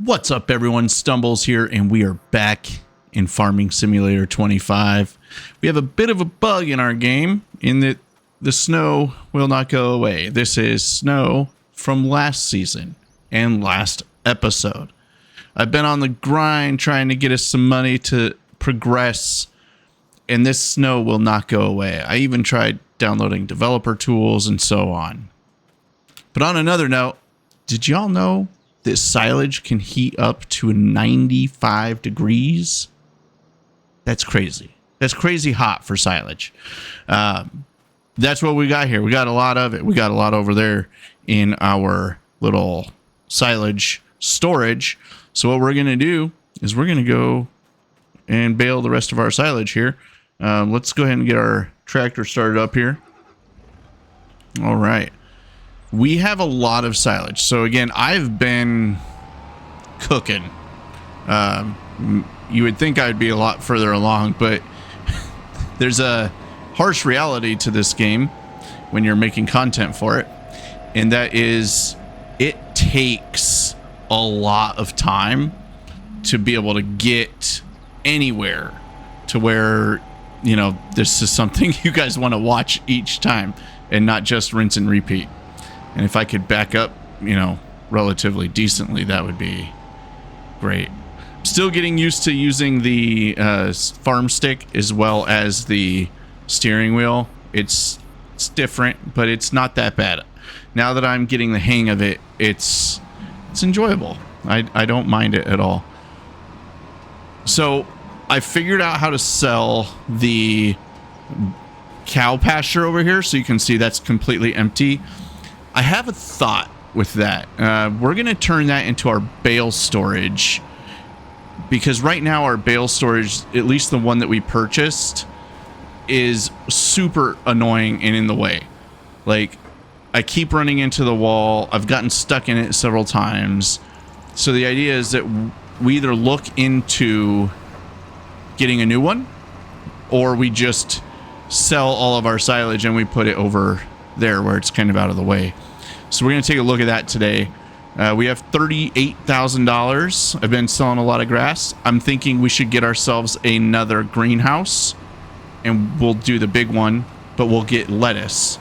What's up, everyone? Stumblzz here, and we are back in Farming Simulator 25. We have a bit of a bug in our game in that the snow will not go away. This is snow from last season and last episode. I've been on the grind trying to get us some money to progress, and this snow will not go away. I even tried downloading developer tools and so on. But on another note, did y'all know that silage can heat up to 95 degrees? That's crazy. That's crazy hot for silage. That's what we got here. We got a lot of it. We got a lot over there in our little silage storage. So what we're going to do is we're going to go and bale the rest of our silage here. Let's go ahead and get our tractor started up here. All right. We have a lot of silage. So again, I've been cooking. You would think I'd be a lot further along, but there's a harsh reality to this game when you're making content for it. And that is, it takes a lot of time to be able to get anywhere to where, you know, this is something you guys want to watch each time and not just rinse and repeat. And if I could back up, you know, relatively decently, that would be great. Still getting used to using the farm stick as well as the steering wheel. It's different, but it's not that bad. Now that I'm getting the hang of it, it's enjoyable. I don't mind it at all. So I figured out how to sell the cow pasture over here. So you can see that's completely empty. I have a thought with that. We're going to turn that into our bale storage, because right now our bale storage, at least the one that we purchased, is super annoying and in the way. Like, I keep running into the wall. I've gotten stuck in it several times. So the idea is that we either look into getting a new one, or we just sell all of our silage and we put it over there where it's kind of out of the way. So we're going to take a look at that today. We have $38,000. I've been selling a lot of grass. I'm thinking we should get ourselves another greenhouse, and we'll do the big one, but we'll get lettuce.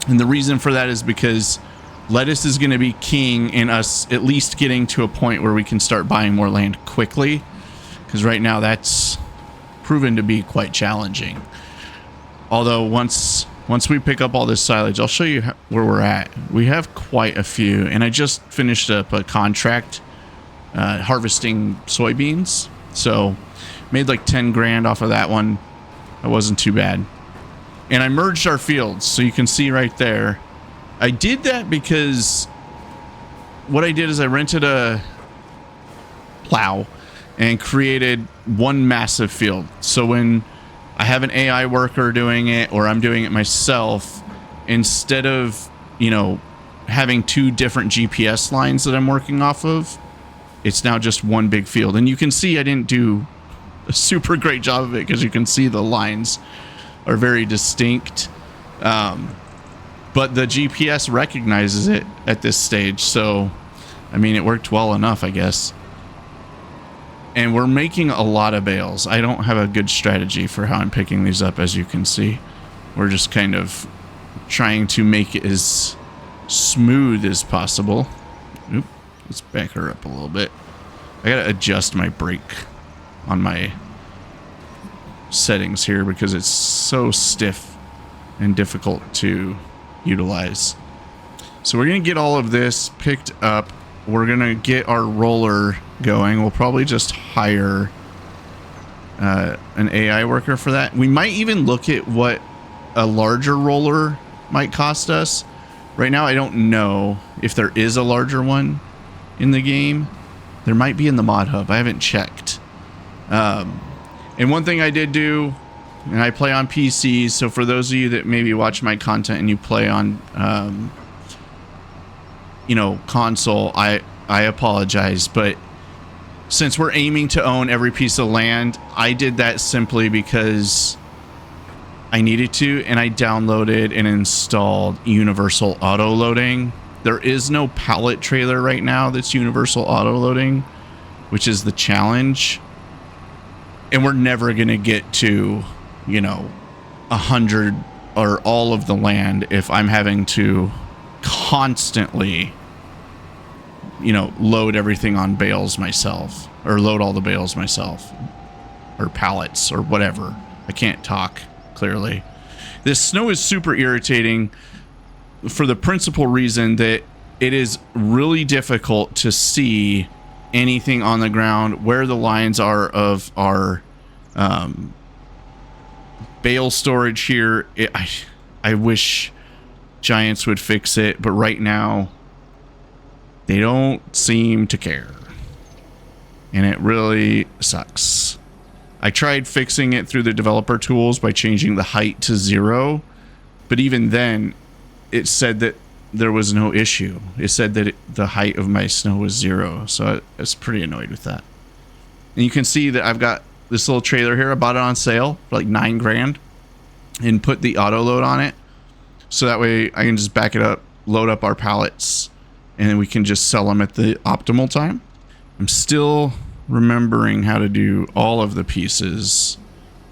And the reason for that is because lettuce is going to be king in us at least getting to a point where we can start buying more land quickly, because right now that's proven to be quite challenging. Although once we pick up all this silage, I'll show you where we're at. We have quite a few, and I just finished up a contract harvesting soybeans. So made like 10 grand off of that one. That wasn't too bad. And I merged our fields, so you can see right there. I did that because what I did is I rented a plow and created one massive field. So when I have an AI worker doing it, or I'm doing it myself, instead of, you know, having two different GPS lines that I'm working off of, it's now just one big field. And you can see I didn't do a super great job of it, because you can see the lines are very distinct. But the GPS recognizes it at this stage. So, I mean, it worked well enough, I guess. And we're making a lot of bales. I don't have a good strategy for how I'm picking these up, as you can see. We're just kind of trying to make it as smooth as possible. Oop, let's back her up a little bit. I gotta adjust my brake on my settings here because it's so stiff and difficult to utilize. So we're gonna get all of this picked up. We're gonna get our roller going. We'll probably just hire an AI worker for that. We might even look at what a larger roller might cost us. Right now, I don't know if there is a larger one in the game. There might be in the mod hub. I haven't checked. And one thing I did do, and I play on PCs, so for those of you that maybe watch my content and you play on you know, console, I apologize, but since we're aiming to own every piece of land, I did that simply because I needed to, and I downloaded and installed universal auto loading There is no pallet trailer right now that's universal auto loading, which is the challenge. And we're never going to get to, you know, 100 or all of the land if I'm having to constantly, you know, load everything on bales myself, or load all the bales myself, or pallets or whatever. I can't talk clearly. This snow is super irritating for the principal reason that it is really difficult to see anything on the ground, where the lines are of our bale storage here. I wish Giants would fix it, but right now they don't seem to care, and it really sucks. I tried fixing it through the developer tools by changing the height to 0, but even then it said that there was no issue. It said that the height of my snow was 0, so I was pretty annoyed with that. And you can see that I've got this little trailer here. I bought it on sale for like $9 grand and put the auto load on it, so that way I can just back it up, load up our pallets, and then we can just sell them at the optimal time. I'm still remembering how to do all of the pieces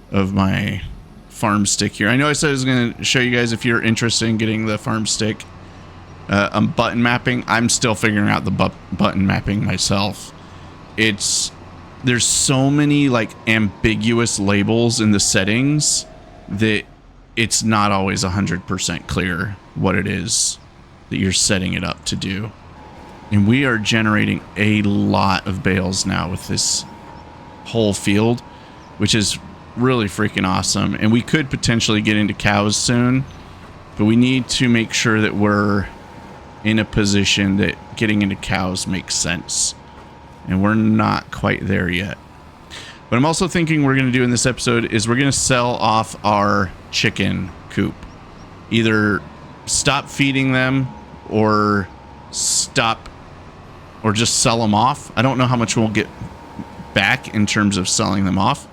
of my farm stick here. I know I said I was going to show you guys if you're interested in getting the farm stick. Button mapping. I'm still figuring out the button mapping myself. There's so many like ambiguous labels in the settings that it's not always 100% clear what it is that you're setting it up to do. And we are generating a lot of bales now with this whole field, which is really freaking awesome. And we could potentially get into cows soon, but we need to make sure that we're in a position that getting into cows makes sense. And we're not quite there yet. What I'm also thinking we're going to do in this episode is we're going to sell off our chicken coop. Either stop feeding them or just sell them off. I don't know how much we'll get back in terms of selling them off,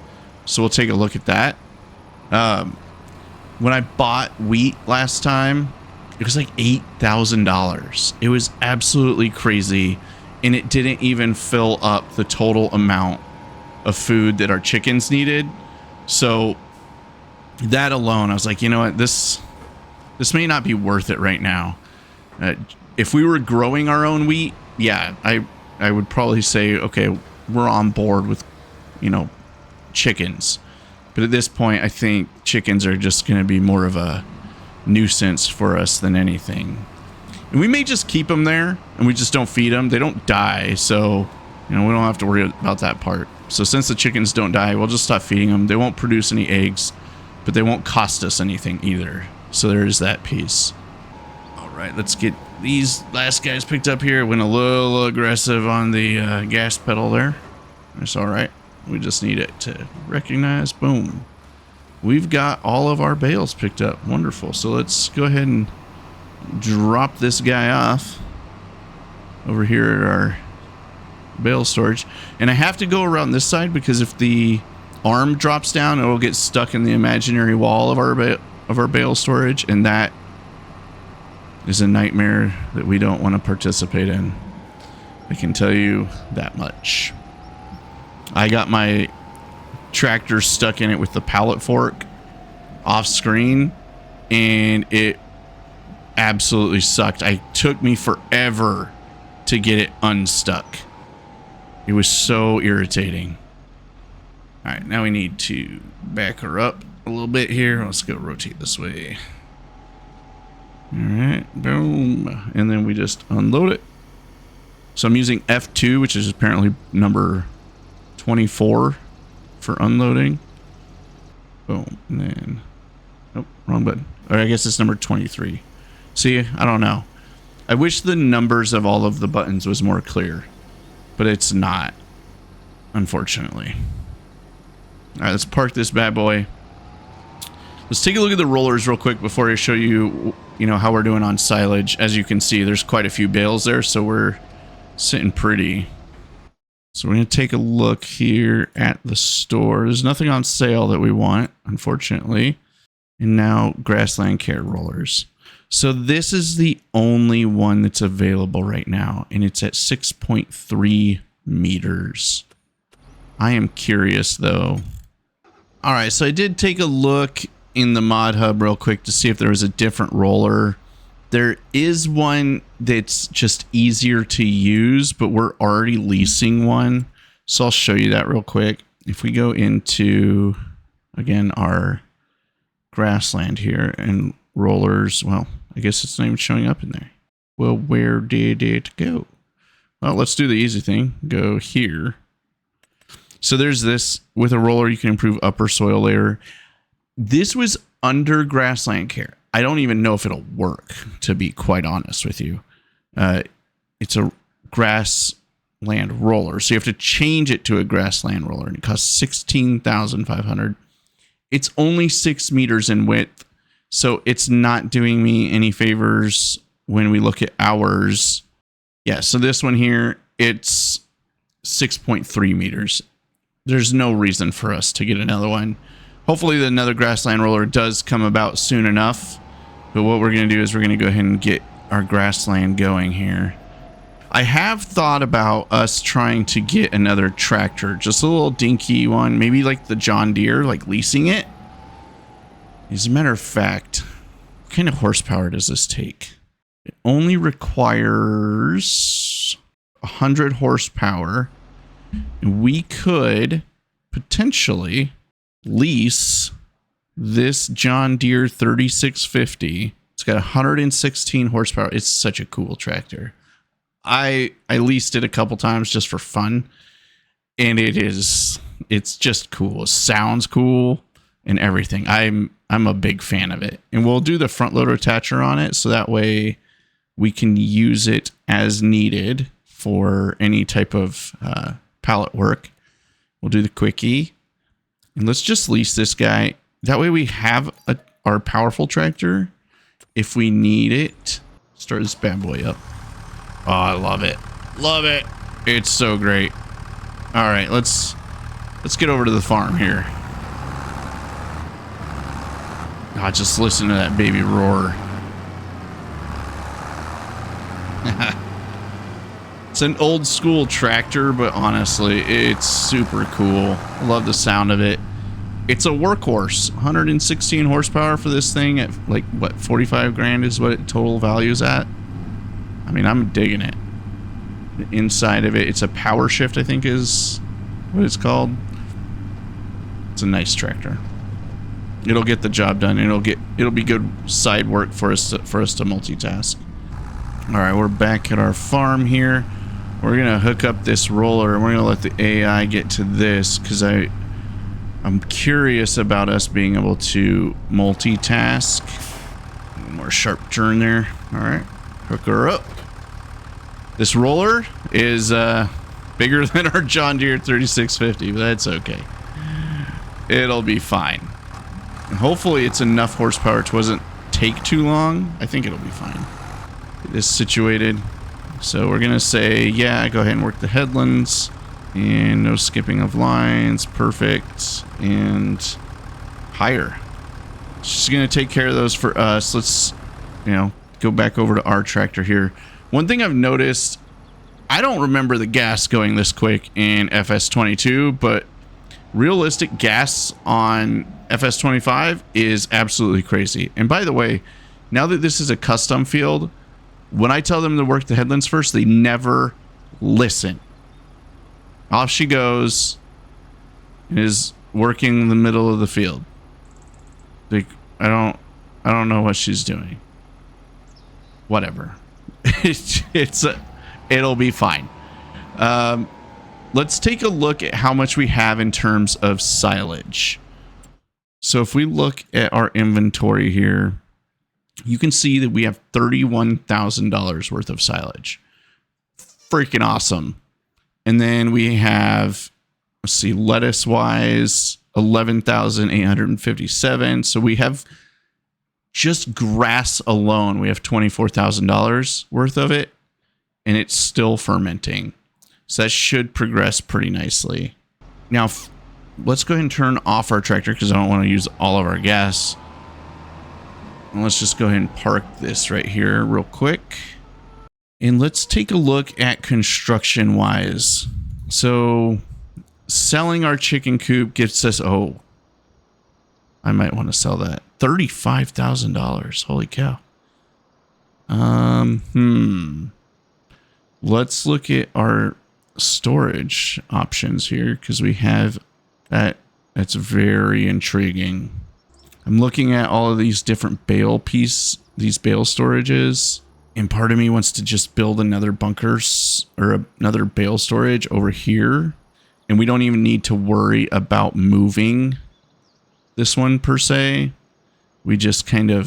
so we'll take a look at that. When I bought wheat last time, it was like $8,000. It was absolutely crazy, and it didn't even fill up the total amount of food that our chickens needed. So that alone, I was like, you know what, this may not be worth it right now. If we were growing our own wheat, yeah, I would probably say, okay, we're on board with, you know, chickens. But at this point, I think chickens are just going to be more of a nuisance for us than anything. And we may just keep them there, and we just don't feed them. They don't die, so, you know, we don't have to worry about that part. So since the chickens don't die, we'll just stop feeding them. They won't produce any eggs, but they won't cost us anything either. So there's that piece. All right, let's get these last guys picked up here. Went a little aggressive on the gas pedal there. That's all right. We just need it to recognize. Boom. We've got all of our bales picked up. Wonderful. So let's go ahead and drop this guy off over here at our bale storage. And I have to go around this side because if the arm drops down, it will get stuck in the imaginary wall of our bale storage, and that is a nightmare that we don't want to participate in. I can tell you that much. I got my tractor stuck in it with the pallet fork off screen, and it absolutely sucked. It took me forever to get it unstuck. It was so irritating. All right, now we need to back her up a little bit here. Let's go rotate this way. All right, boom. And then we just unload it. So I'm using F2, which is apparently number 24 for unloading. Boom. And then, oh, wrong button. Or I guess it's number 23. See, I don't know. I wish the numbers of all of the buttons was more clear, but it's not, unfortunately. All right, let's park this bad boy. Let's take a look at the rollers real quick before I show you, how we're doing on silage. As you can see, there's quite a few bales there, so we're sitting pretty. So we're going to take a look here at the store. There's nothing on sale that we want, unfortunately. And now grassland care rollers. So this is the only one that's available right now, and it's at 6.3 meters. I am curious though. All right, so I did take a look in the mod hub real quick to see if there was a different roller. There is one that's just easier to use, but we're already leasing one. So I'll show you that real quick. If we go into, again, our grassland here and rollers, well, I guess it's not even showing up in there. Well, where did it go? Well, let's do the easy thing. Go here. So there's this. With a roller, you can improve upper soil layer. This was under grassland care. I don't even know if it'll work, to be quite honest with you. It's a grassland roller, so you have to change it to a grassland roller, and it costs $16,500. It's only 6 meters in width, so it's not doing me any favors when we look at hours. Yeah, so this one here, it's 6.3 meters. There's no reason for us to get another one. Hopefully another grassland roller does come about soon enough. But what we're going to do is we're going to go ahead and get our grassland going here. I have thought about us trying to get another tractor, just a little dinky one, maybe like the John Deere, like leasing it. As a matter of fact, what kind of horsepower does this take? It only requires 100 horsepower. And we could potentially lease this John Deere 3650. It's got 116 horsepower. It's such a cool tractor. I leased it a couple times just for fun, and it's just cool. It sounds cool and everything. I'm a big fan of it. And we'll do the front loader attacher on it so that way we can use it as needed for any type of pallet work. We'll do the quickie. And let's just lease this guy. That way we have our powerful tractor if we need it. Start this bad boy up. Oh, I love it. Love it. It's so great. All right, let's get over to the farm here. Oh, just listen to that baby roar. It's an old school tractor, but honestly, it's super cool. I love the sound of it. It's a workhorse. 116 horsepower for this thing at like what, 45 grand is what total value is at. I mean, I'm digging it. The inside of it, it's a power shift, I think is what it's called. It's a nice tractor. It'll get the job done. It'll be good side work for us to multitask. All right, we're back at our farm here. We're gonna hook up this roller and we're gonna let the AI get to this because I'm curious about us being able to multitask. More sharp turn there. All right, hook her up. This roller is bigger than our John Deere 3650, but that's okay. It'll be fine. And hopefully it's enough horsepower to doesn't take too long. I think it'll be fine. Get this situated. So we're gonna say, yeah, go ahead and work the headlands. And no skipping of lines. Perfect. And higher. She's going to take care of those for us. Let's, go back over to our tractor here. One thing I've noticed, I don't remember the gas going this quick in FS22, but realistic gas on FS25 is absolutely crazy. And by the way, now that this is a custom field, when I tell them to work the headlands first, they never listen. Off she goes and is working in the middle of the field. Like, I don't know what she's doing. Whatever. It'll be fine. Let's take a look at how much we have in terms of silage. So if we look at our inventory here, you can see that we have $31,000 worth of silage. Freaking awesome. And then we have, let's see, lettuce wise, 11,857. So we have just grass alone. We have $24,000 worth of it, and it's still fermenting. So that should progress pretty nicely. Now, let's go ahead and turn off our tractor because I don't want to use all of our gas. And let's just go ahead and park this right here real quick. And let's take a look at construction wise. So selling our chicken coop gets us, oh, I might want to sell that. $35,000. Holy cow. Let's look at our storage options here because we have that. That's very intriguing. I'm looking at all of these different bale these bale storages, and part of me wants to just build another bunkers or another bale storage over here, and we don't even need to worry about moving this one per se. We just kind of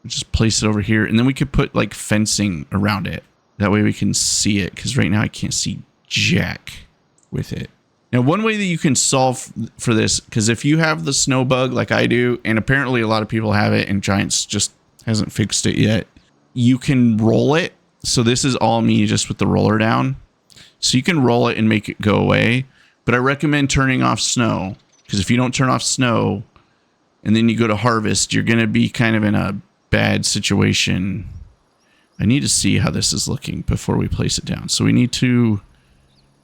just place it over here, and then we could put like fencing around it. That way we can see it, because right now I can't see jack with it. Now, one way that you can solve for this, because if you have the snow bug like I do, and apparently a lot of people have it, and Giants just hasn't fixed it yet, you can roll it. So this is all me just with the roller down. So you can roll it and make it go away. But I recommend turning off snow, because if you don't turn off snow and then you go to harvest, you're going to be kind of in a bad situation. I need to see how this is looking before we place it down. So we need to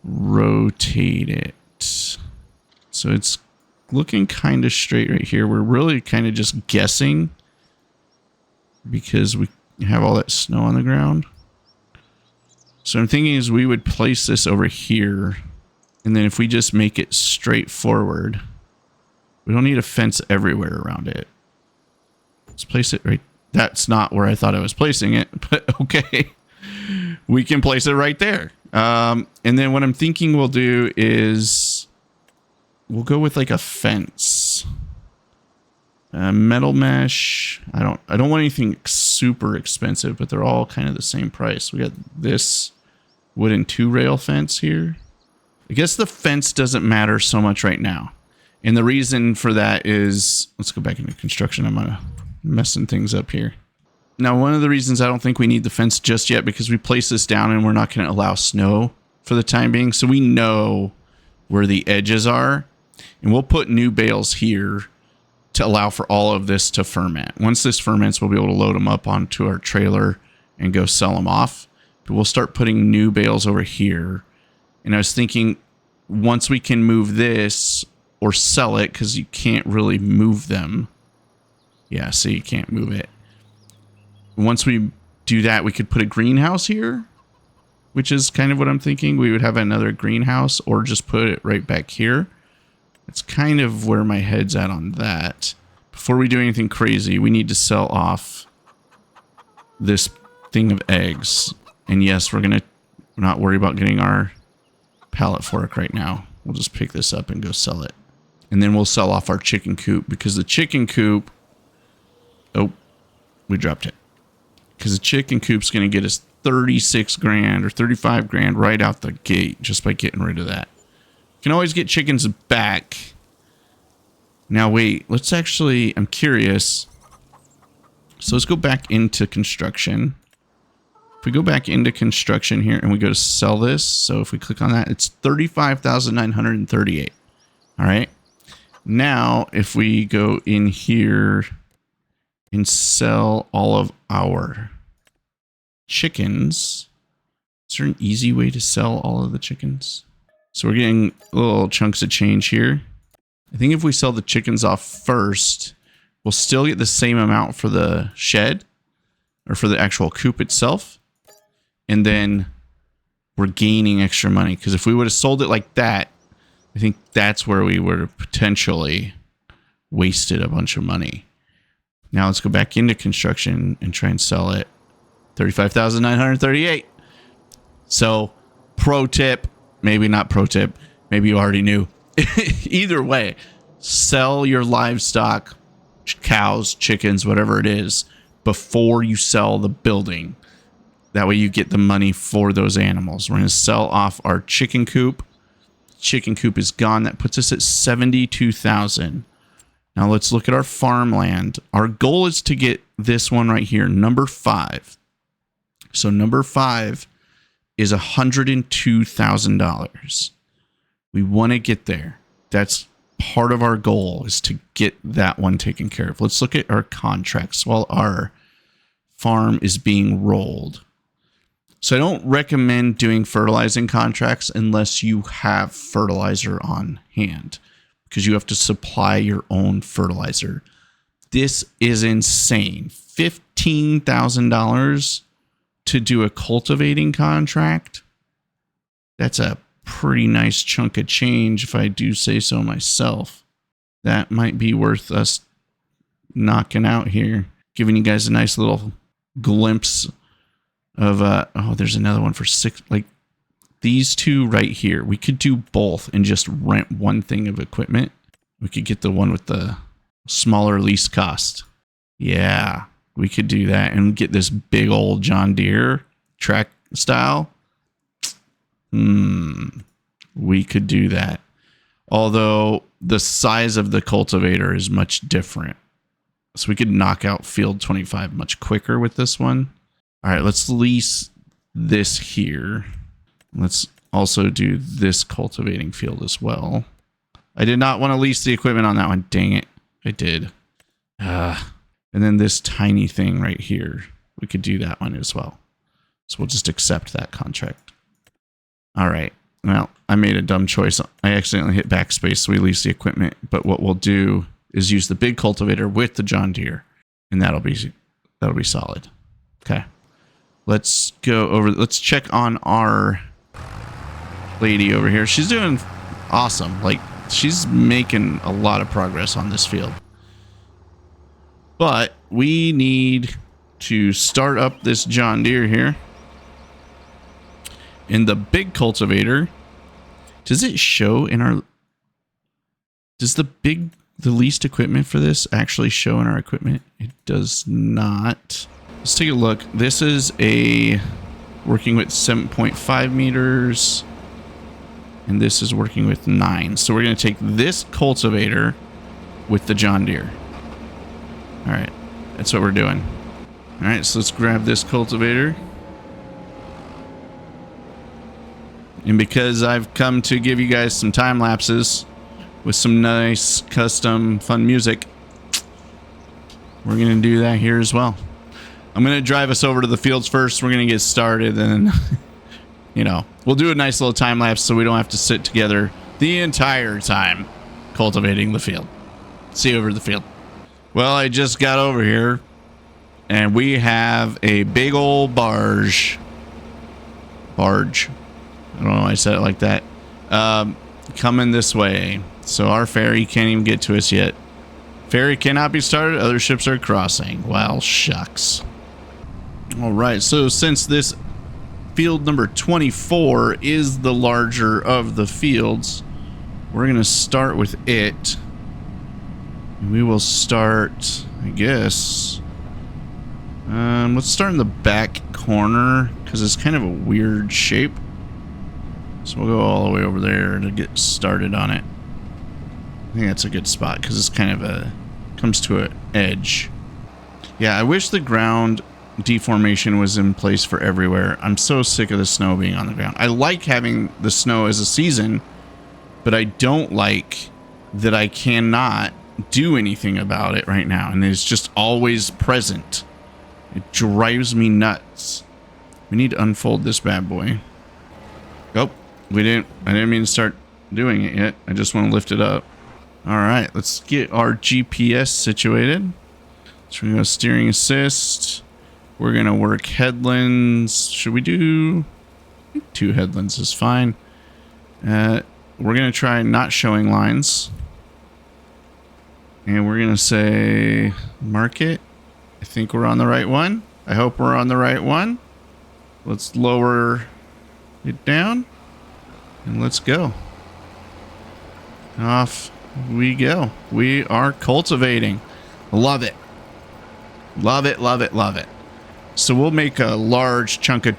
rotate it. So it's looking kind of straight right here. We're really kind of just guessing because we have all that snow on the ground. So I'm thinking is we would place this over here, and then if we just make it straight forward, we don't need a fence everywhere around it. Let's place it right. That's not where I thought I was placing it, but okay. We can place it right there. And then what I'm thinking we'll do is we'll go with like a fence. Metal mesh. I don't want anything super expensive, but they're all kind of the same price. We got this wooden 2-rail fence here. I guess the fence doesn't matter so much right now. And the reason for that is, let's go back into construction. I'm messing things up here. Now, one of the reasons I don't think we need the fence just yet, because we place this down and we're not going to allow snow for the time being. So we know where the edges are, and we'll put new bales here to allow for all of this to ferment. Once this ferments, we'll be able to load them up onto our trailer and go sell them off. But we'll start putting new bales over here. And I was thinking once we can move this or sell it, because you can't really move them. Yeah, so you can't move it. Once we do that, we could put a greenhouse here, which is kind of what I'm thinking. We would have another greenhouse, or just put it right back here. That's kind of where my head's at on that. Before we do anything crazy, we need to sell off this thing of eggs. And yes, we're not worry about getting our pallet fork right now. We'll just pick this up and go sell it. And then we'll sell off our chicken coop, because the chicken coop, oh, we dropped it. Because the chicken coop's going to get us 36 grand or 35 grand right out the gate just by getting rid of that. You can always get chickens back. Now, wait, let's actually, I'm curious. So let's go back into construction. If we go back into construction here and we go to sell this. So if we click on that, it's 35,938. All right. Now, if we go in here and sell all of our chickens. Is there an easy way to sell all of the chickens? So we're getting little chunks of change here. I think if we sell the chickens off first, we'll still get the same amount for the shed or for the actual coop itself. And then we're gaining extra money, because if we would have sold it like that, I think that's where we would have potentially wasted a bunch of money. Now let's go back into construction and try and sell it. 35,938. So pro tip, maybe not pro tip, maybe you already knew. Either way, sell your livestock, cows, chickens, whatever it is, before you sell the building. That way you get the money for those animals. We're going to sell off our chicken coop. Chicken coop is gone. That puts us at 72,000. Now let's look at our farmland. Our goal is to get this one right here, number 5. So number 5 is $102,000. We want to get there. That's part of our goal is to get that one taken care of. Let's look at our contracts while our farm is being rolled. So I don't recommend doing fertilizing contracts unless you have fertilizer on hand, because you have to supply your own fertilizer. This is insane. $15,000 to do a cultivating contract. That's a pretty nice chunk of change, if I do say so myself. That might be worth us knocking out here, giving you guys a nice little glimpse of oh, there's another one for 6, like these two right here. We could do both and just rent one thing of equipment. We could get the one with the smaller lease cost. Yeah, we could do that and get this big old John Deere track style. We could do that. Although the size of the cultivator is much different. So we could knock out field 25 much quicker with this one. All right, let's lease this here. Let's also do this cultivating field as well. I did not want to lease the equipment on that one. Dang it. I did. And then this tiny thing right here. We could do that one as well. So we'll just accept that contract. All right. Well, I made a dumb choice. I accidentally hit backspace, so we lease the equipment. But what we'll do is use the big cultivator with the John Deere, and that'll be solid. Okay. Let's go over. Let's check on our lady over here. She's doing awesome. Like, she's making a lot of progress on this field. But we need to start up this John Deere here. In the big cultivator, does it show in our... Does the leased equipment for this actually show in our equipment? It does not. Let's take a look. This is a working with 7.5 meters. And this is working with 9. So we're going to take this cultivator with the John Deere. All right. That's what we're doing. All right. So let's grab this cultivator. And because I've come to give you guys some time lapses with some nice custom fun music, we're going to do that here as well. I'm going to drive us over to the fields first. We're going to get started, and you know, we'll do a nice little time lapse so we don't have to sit together the entire time cultivating the field. See you over the field. Well, I just got over here and we have a big old barge. I don't know why I said it like that. Coming this way. So our ferry can't even get to us yet. Ferry cannot be started. Other ships are crossing. Well, shucks. All right. So since this field number 24 is the larger of the fields, we're going to start with it. We will start, I guess. Let's start in the back corner because it's kind of a weird shape. So we'll go all the way over there to get started on it. I think that's a good spot because it's kind of comes to an edge. Yeah, I wish the ground deformation was in place for everywhere. I'm so sick of the snow being on the ground. I like having the snow as a season, but I don't like that I cannot do anything about it right now, and it's just always present. It drives me nuts. We need to unfold this bad boy. Oh, I didn't mean to start doing it yet. I just want to lift it up. All right, let's get our GPS situated. So we're going to steering assist. We're going to work headlands. Should we do 2 headlands is fine. We're going to try not showing lines. And we're going to say market. I think we're on the right one. I hope we're on the right one. Let's lower it down. And let's go. Off we go. We are cultivating. Love it. Love it, love it, love it. So we'll make a large chunk of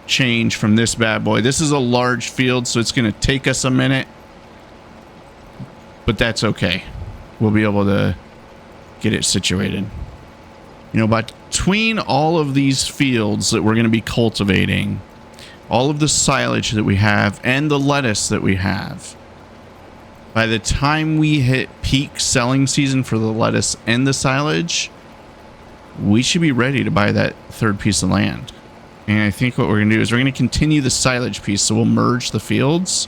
change from this bad boy. This is a large field, so it's going to take us a minute. But that's okay. We'll be able to get it situated. You know, between all of these fields that we're going to be cultivating, all of the silage that we have and the lettuce that we have, by the time we hit peak selling season for the lettuce and the silage, we should be ready to buy that third piece of land. And I think what we're going to do is we're going to continue the silage piece. So we'll merge the fields,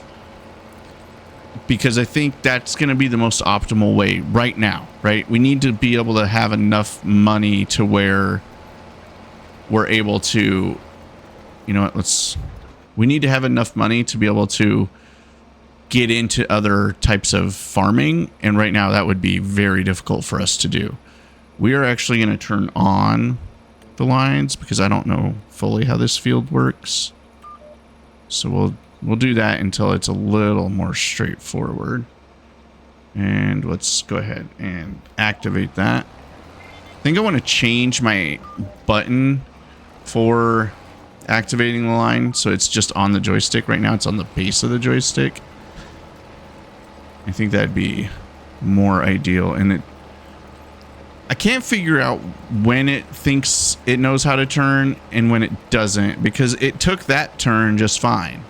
because I think that's going to be the most optimal way right now, right? We need to be able to have enough money to where we're able to, you know what, we need to have enough money to be able to get into other types of farming. And right now that would be very difficult for us to do. We are actually going to turn on the lines because I don't know fully how this field works. So we'll do that until it's a little more straightforward. And let's go ahead and activate that. I think I want to change my button for activating the line so it's just on the joystick. Right now it's on the base of the joystick. I think that'd be more ideal. And I can't figure out when it thinks it knows how to turn and when it doesn't, because it took that turn just fine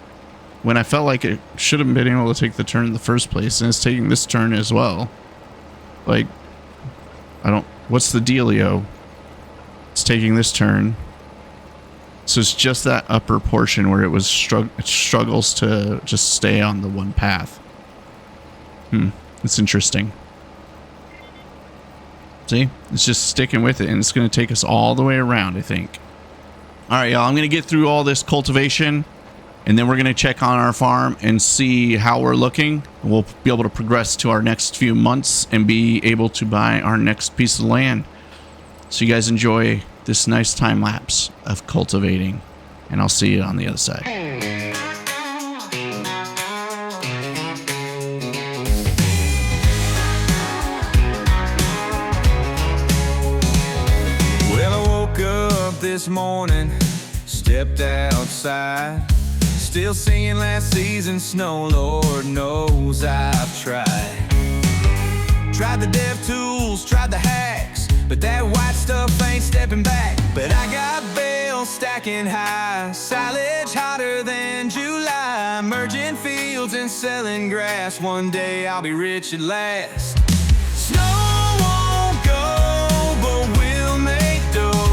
when I felt like it should have been able to take the turn in the first place, and it's taking this turn as well. Like, what's the dealio? It's taking this turn. So it's just that upper portion where it struggles to just stay on the one path. It's interesting. See, it's just sticking with it, and it's going to take us all the way around, I think. All right, y'all, I'm going to get through all this cultivation, and then we're going to check on our farm and see how we're looking. We'll be able to progress to our next few months and be able to buy our next piece of land. So you guys enjoy this nice time lapse of cultivating, and I'll see you on the other side. This morning, stepped outside, still seeing last season's snow. Lord knows I've tried the dev tools, tried the hacks, but that white stuff ain't stepping back. But I got bales stacking high, silage hotter than July, merging fields and selling grass. One day I'll be rich at last. Snow won't go, but we'll make dough.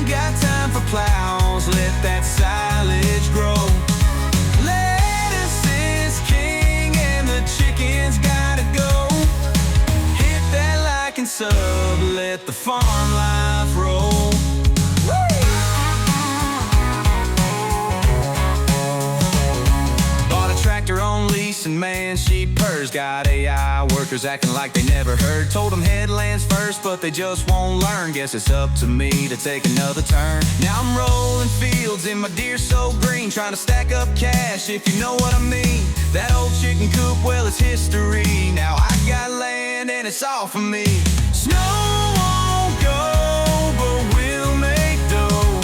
Got time for plows, let that silage grow. Lettuce is king and the chickens gotta go. Hit that like and sub, let the farm life roll. Bought a tractor on lease and man, she purrs. Got AI workers acting like they never heard. Told them headlands first, but they just won't learn. Guess it's up to me to take another turn. Now I'm rolling fields in my Deere so green, trying to stack up cash, if you know what I mean. That old chicken coop, well, it's history. Now I got land and it's all for me. Snow won't go, but we'll make dough.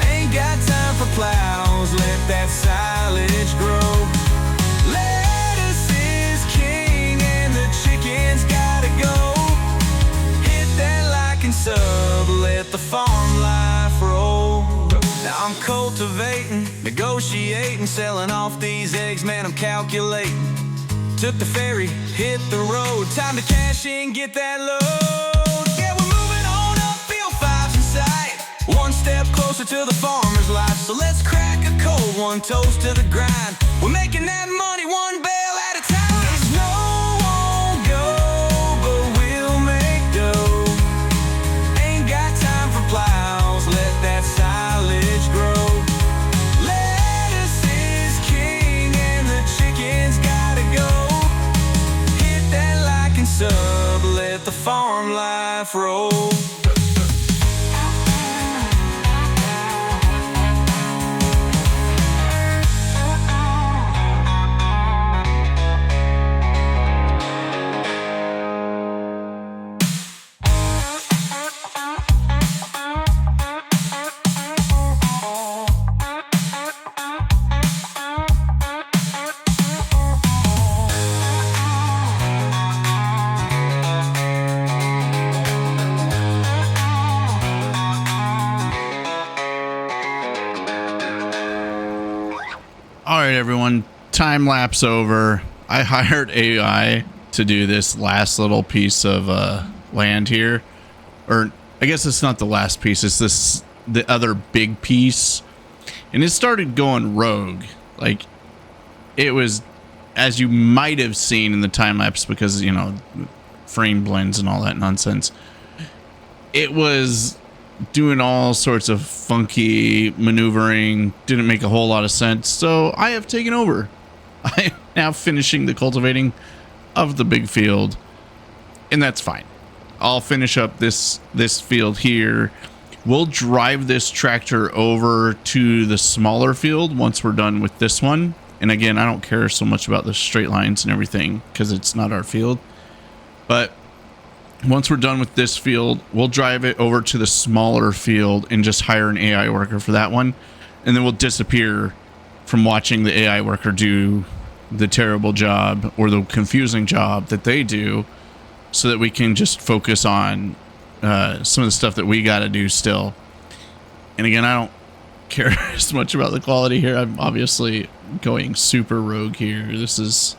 Ain't got time for plows, let that silage grow. Let the farm life roll. Now I'm cultivating, negotiating, selling off these eggs, man, I'm calculating. Took the ferry, hit the road, time to cash in, get that load. Yeah, we're moving on up, field five's in sight, one step closer to the farmer's life. So let's crack a cold one, toast to the grind. We're making that money one bale at a time. Let the farm life roll. All right, everyone, time lapse over. I hired AI to do this last little piece of land here. Or I guess it's not the last piece. It's the other big piece. And it started going rogue. Like, it was, as you might have seen in the time lapse, because, you know, frame blends and all that nonsense. It was doing all sorts of funky maneuvering. Didn't make a whole lot of sense. So I have taken over. I am now finishing the cultivating of the big field. And that's fine. I'll finish up this field here. We'll drive this tractor over to the smaller field once we're done with this one. And again, I don't care so much about the straight lines and everything because it's not our field. But once we're done with this field, we'll drive it over to the smaller field and just hire an AI worker for that one. And then we'll disappear from watching the AI worker do the terrible job or the confusing job that they do, so that we can just focus on some of the stuff that we got to do still. And again, I don't care as much about the quality here. I'm obviously going super rogue here. This is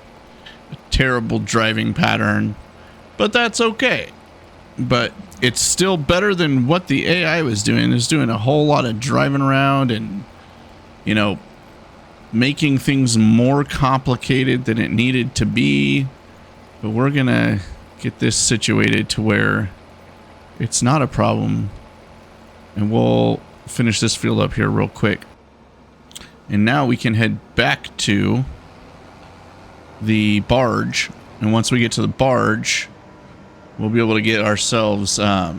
a terrible driving pattern, but that's okay. But it's still better than what the AI was doing. It's doing a whole lot of driving around and, you know, making things more complicated than it needed to be. But we're gonna get this situated to where it's not a problem, and we'll finish this field up here real quick. And now we can head back to the barge, and once we get to the barge, we'll be able to get ourselves over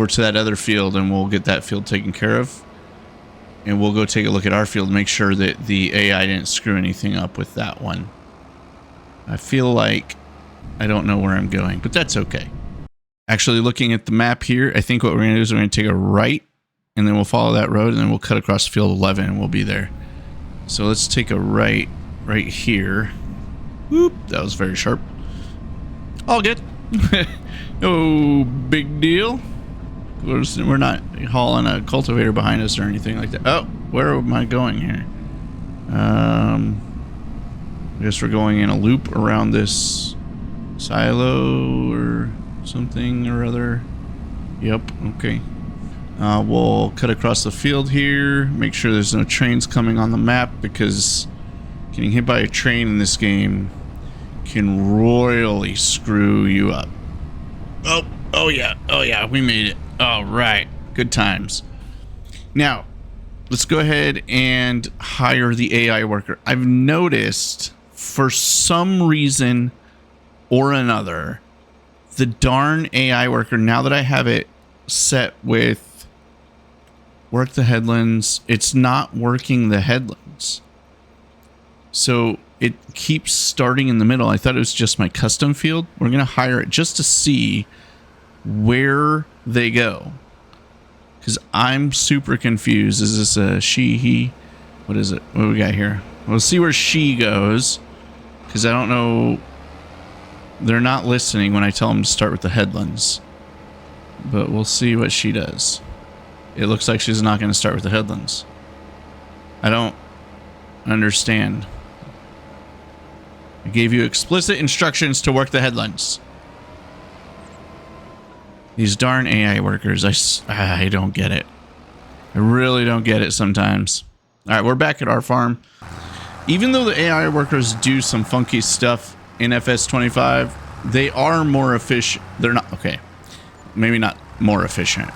to that other field, and we'll get that field taken care of. And we'll go take a look at our field, make sure that the AI didn't screw anything up with that one. I feel like I don't know where I'm going, but that's okay. Actually, looking at the map here, I think what we're going to do is we're going to take a right, and then we'll follow that road, and then we'll cut across field 11, and we'll be there. So let's take a right here. Whoop, that was very sharp. All good. No big deal. We're not hauling a cultivator behind us or anything like that. Oh, where am I going here? I guess we're going in a loop around this silo or something or other. Yep, okay. We'll cut across the field here, make sure there's no trains coming on the map, because getting hit by a train in this game can royally screw you up. Oh yeah, we made it. All right, good times. Now, let's go ahead and hire the AI worker. I've noticed, for some reason or another, the darn AI worker, now that I have it set with work the headlands, it's not working the headlands. So it keeps starting in the middle. I thought it was just my custom field. We're going to hire it just to see where they go, because I'm super confused. Is this a she, he? What is it? What do we got here? We'll see where she goes, because I don't know. They're not listening when I tell them to start with the headlands, but we'll see what she does. It looks like she's not going to start with the headlands. I don't understand. I gave you explicit instructions to work the headlands. These darn AI workers, I don't get it. I really don't get it sometimes. All right, we're back at our farm. Even though the AI workers do some funky stuff in FS25, they are more efficient. They're not, okay, maybe not more efficient,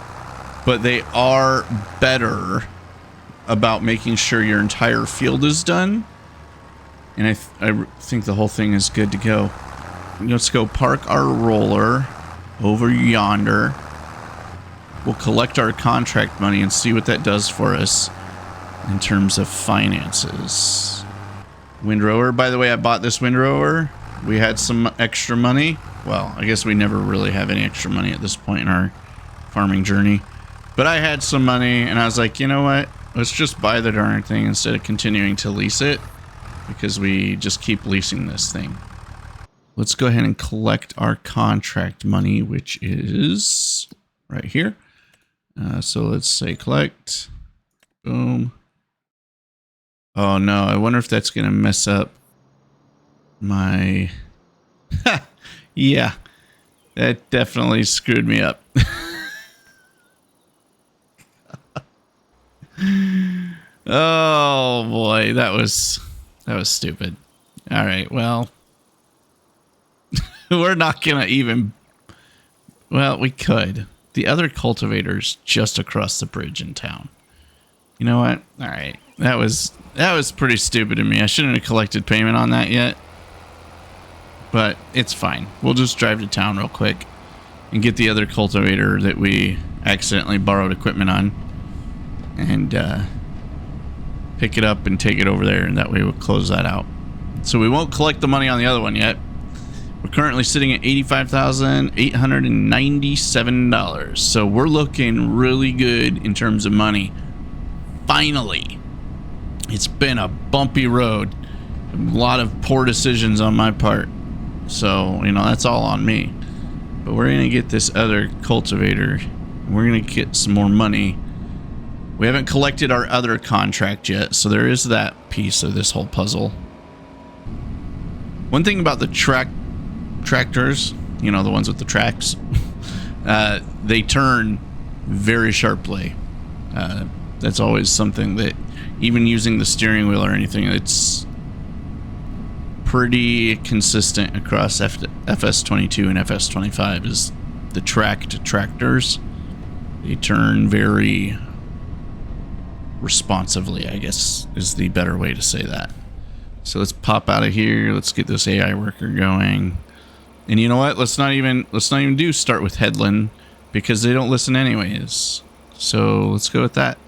but they are better about making sure your entire field is done. And I think the whole thing is good to go. Let's go park our roller over yonder. We'll collect our contract money and see what that does for us in terms of finances. Windrower, by the way, I bought this windrower. We had some extra money. Well, I guess we never really have any extra money at this point in our farming journey. But I had some money and I was like, you know what? Let's just buy the darn thing instead of continuing to lease it, because we just keep leasing this thing. Let's go ahead and collect our contract money, which is right here. So let's say collect. Boom. Oh no, I wonder if that's going to mess up my... Yeah, that definitely screwed me up. Oh boy, that was stupid. All right, well, we're not gonna even... Well, we could. The other cultivator's just across the bridge in town. You know what? All right, that was pretty stupid of me. I shouldn't have collected payment on that yet. But it's fine. We'll just drive to town real quick and get the other cultivator that we accidentally borrowed equipment on, and pick it up and take it over there, and that way we'll close that out. So we won't collect the money on the other one yet. We're currently sitting at $85,897. So we're looking really good in terms of money. Finally. It's been a bumpy road. A lot of poor decisions on my part. So, you know, that's all on me. But we're going to get this other cultivator. And we're going to get some more money. We haven't collected our other contract yet. So there is that piece of this whole puzzle. One thing about the tractors, you know, the ones with the tracks, they turn very sharply. That's always something that, even using the steering wheel or anything, it's pretty consistent across FS22 and FS25 is the tracked tractors. They turn very responsively, I guess is the better way to say that. So let's pop out of here. Let's get this AI worker going. And you know what? Let's not even do start with Headland, because they don't listen anyways. So let's go with that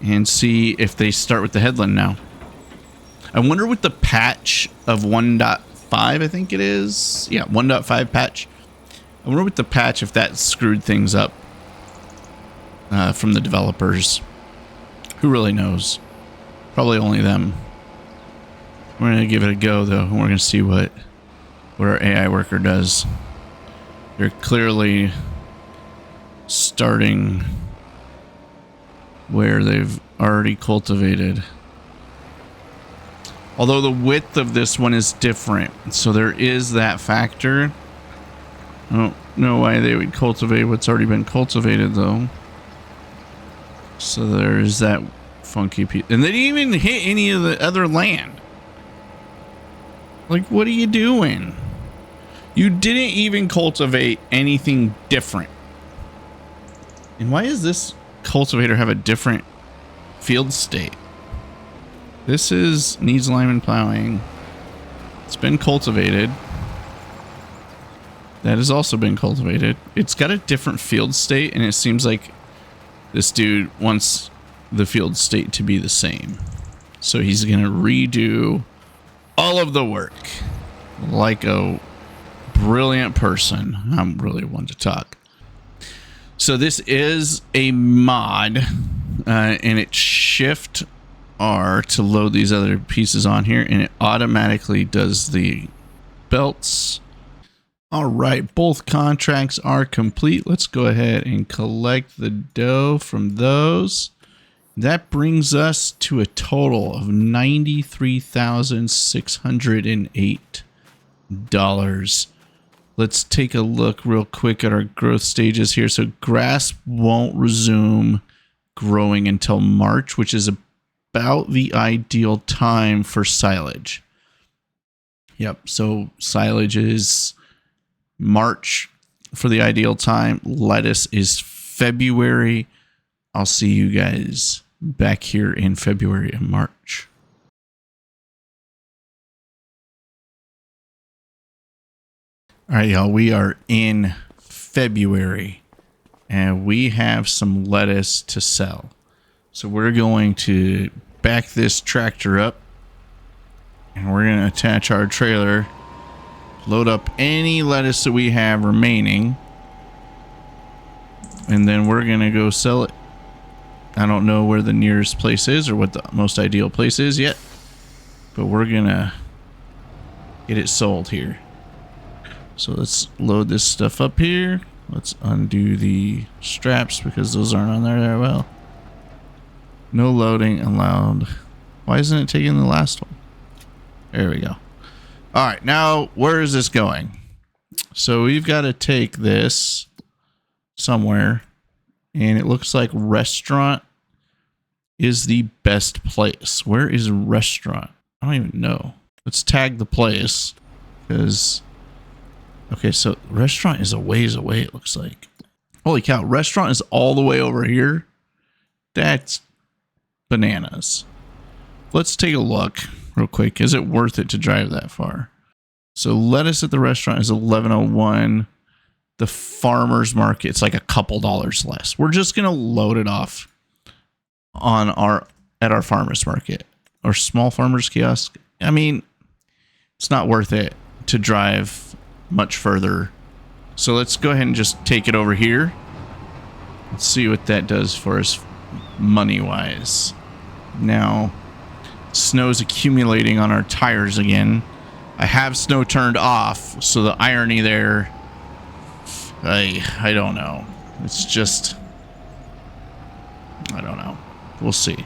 and see if they start with the Headland now. I wonder with the patch of 1.5, I think it is. Yeah, 1.5 patch. I wonder with the patch if that screwed things up from the developers. Who really knows? Probably only them. We're going to give it a go, though, and we're going to see what our AI worker does. They're clearly starting where they've already cultivated. Although the width of this one is different, so there is that factor. I don't know why they would cultivate what's already been cultivated, though. So there's that funky piece. And they didn't even hit any of the other land. Like, what are you doing? You didn't even cultivate anything different. And why does this cultivator have a different field state? This needs lineman plowing. It's been cultivated. That has also been cultivated. It's got a different field state, and it seems like this dude wants the field state to be the same. So he's going to redo all of the work like a brilliant person. I'm really one to talk. So this is a mod, and it's Shift R to load these other pieces on here, and it automatically does the belts. All right, both contracts are complete. Let's go ahead and collect the dough from those. That brings us to a total of $93,608. Let's take a look real quick at our growth stages here. So grass won't resume growing until March, which is about the ideal time for silage. Yep, so silage is March for the ideal time. Lettuce is February. I'll see you guys back here in February and March. All right, y'all, we are in February and we have some lettuce to sell. So we're going to back this tractor up and we're going to attach our trailer, load up any lettuce that we have remaining, and then we're going to go sell it. I don't know where the nearest place is or what the most ideal place is yet, but we're going to get it sold here. So let's load this stuff up here. Let's undo the straps because those aren't on there very well. No loading allowed. Why isn't it taking the last one? There we go. All right, now where is this going? So we've got to take this somewhere, and it looks like restaurant is the best place. Where is restaurant? I don't even know. Let's tag the place because, okay, so restaurant is a ways away, it looks like. Holy cow, restaurant is all the way over here. That's bananas. Let's take a look real quick. Is it worth it to drive that far? So lettuce at the restaurant is $11.01. The farmer's market's like a couple dollars less. We're just gonna load it off on at our farmer's market or small farmer's kiosk. I mean, it's not worth it to drive much further. So let's go ahead and just take it over here. Let's see what that does for us money-wise. Now, snow's accumulating on our tires again. I have snow turned off, so the irony there, I don't know. It's just, I don't know. We'll see.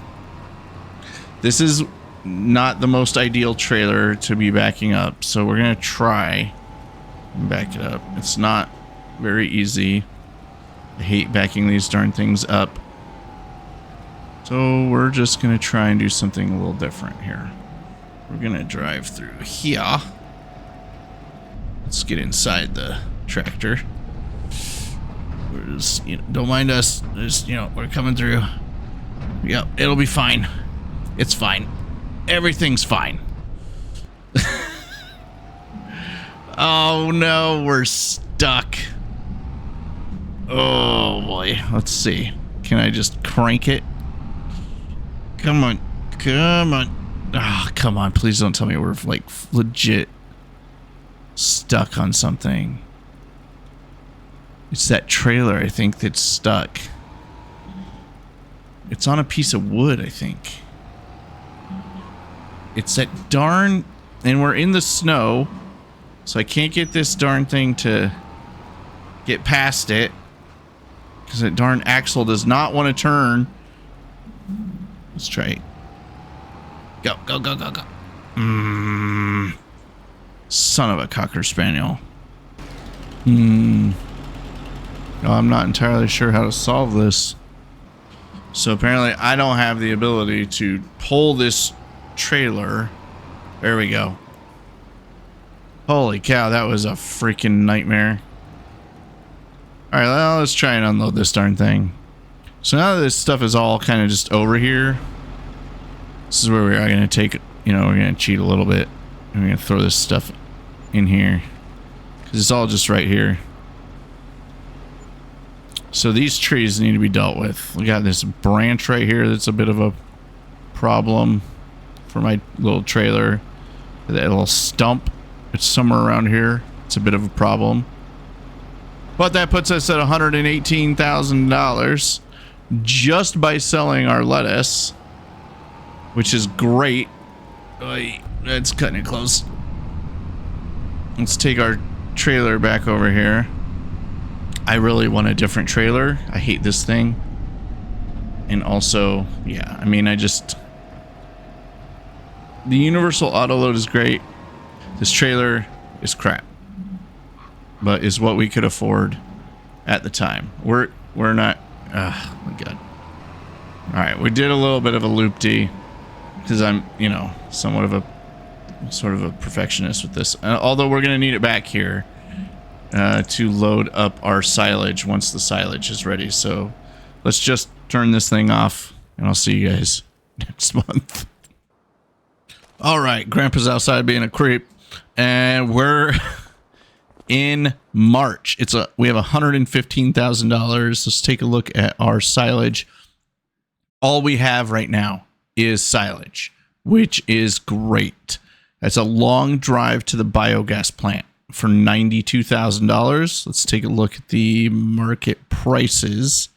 This is not the most ideal trailer to be backing up, so we're going to try and back it up. It's not very easy. I hate backing these darn things up. So we're just going to try and do something a little different here. We're going to drive through here. Let's get inside the tractor. We're just, don't mind us. Just, we're coming through. Yep, it'll be fine. It's fine. Everything's fine. Oh no, we're stuck. Oh boy, let's see. Can I just crank it? Come on, come on. Oh, come on, please don't tell me we're like legit stuck on something. It's that trailer, I think, that's stuck. It's on a piece of wood, I think. It's that darn... And we're in the snow, so I can't get this darn thing to get past it. Because that darn axle does not want to turn. Let's try it. Go, go, go, go, go. Son of a Cocker Spaniel. Oh, I'm not entirely sure how to solve this. So apparently I don't have the ability to pull this trailer. There we go. Holy cow, that was a freaking nightmare. Alright, well, let's try and unload this darn thing. So now that this stuff is all kind of just over here, this is where we are going to take, we're going to cheat a little bit. And we're going to throw this stuff in here. Because it's all just right here. So these trees need to be dealt with. We got this branch right here that's a bit of a problem for my little trailer. That little stump, it's somewhere around here. It's a bit of a problem. But that puts us at $118,000 just by selling our lettuce, which is great. That's cutting it close. Let's take our trailer back over here. I really want a different trailer. I hate this thing. And also, yeah, I mean, the universal auto load is great. This trailer is crap. But is what we could afford at the time. We're not, oh my God. All right, we did a little bit of a loop-de because I'm, somewhat of a sort of a perfectionist with this. Although we're going to need it back here. To load up our silage once the silage is ready. So let's just turn this thing off and I'll see you guys next month. All right, Grandpa's outside being a creep and we're in March. We have $115,000. Let's take a look at our silage. All we have right now is silage, which is great. That's a long drive to the biogas plant. For $92,000. Let's take a look at the market prices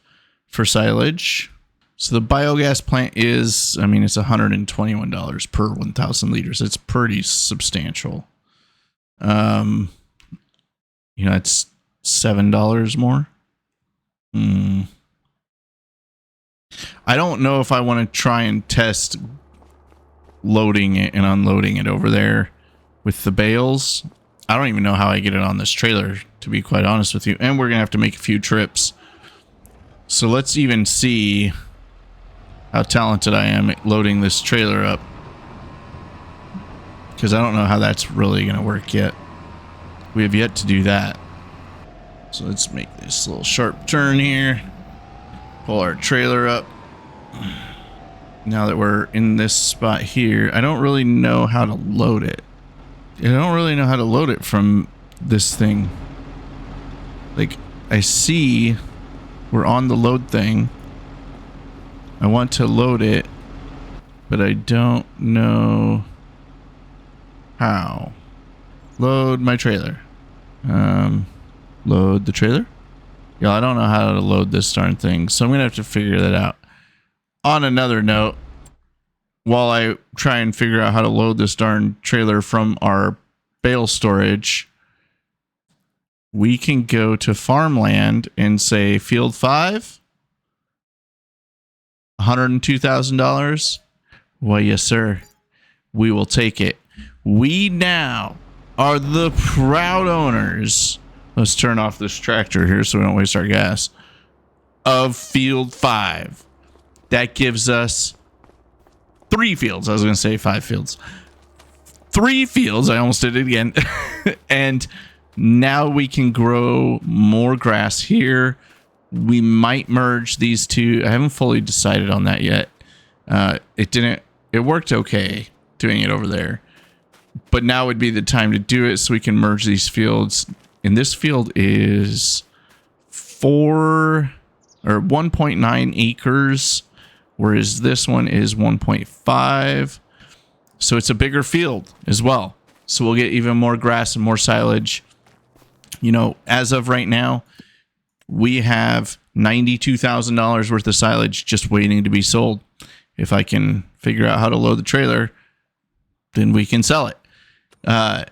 for silage. So the biogas plant is, it's $121 per 1,000 liters. It's pretty substantial. It's $7 more. I don't know if I want to try and test loading it and unloading it over there with the bales. I don't even know how I get it on this trailer, to be quite honest with you. And we're going to have to make a few trips. So let's even see how talented I am at loading this trailer up. Because I don't know how that's really going to work yet. We have yet to do that. So let's make this little sharp turn here. Pull our trailer up. Now that we're in this spot here, I don't really know how to load it. I don't really know how to load it from this thing. Like, I see we're on the load thing. I want to load it, but I don't know how. Load my trailer. Load the trailer? Yeah, I don't know how to load this darn thing, so I'm going to have to figure that out. On another note, while I try and figure out how to load this darn trailer from our bale storage, we can go to farmland and say field 5, $102,000. Why, yes, sir. We will take it. We now are the proud owners. Let's turn off this tractor here so we don't waste our gas. Of field 5. That gives us 3 fields. I was going to say 5 fields. 3 fields. I almost did it again. And now we can grow more grass here. We might merge these two. I haven't fully decided on that yet. It worked okay doing it over there. But now would be the time to do it so we can merge these fields. And this field is 1.9 acres. Whereas this one is 1.5. So it's a bigger field as well. So we'll get even more grass and more silage. You know, as of right now, we have $92,000 worth of silage just waiting to be sold. If I can figure out how to load the trailer, then we can sell it. But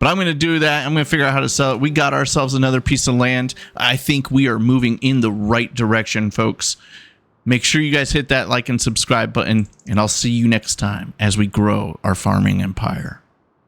I'm going to do that. I'm going to figure out how to sell it. We got ourselves another piece of land. I think we are moving in the right direction, folks. Make sure you guys hit that like and subscribe button, and I'll see you next time as we grow our farming empire.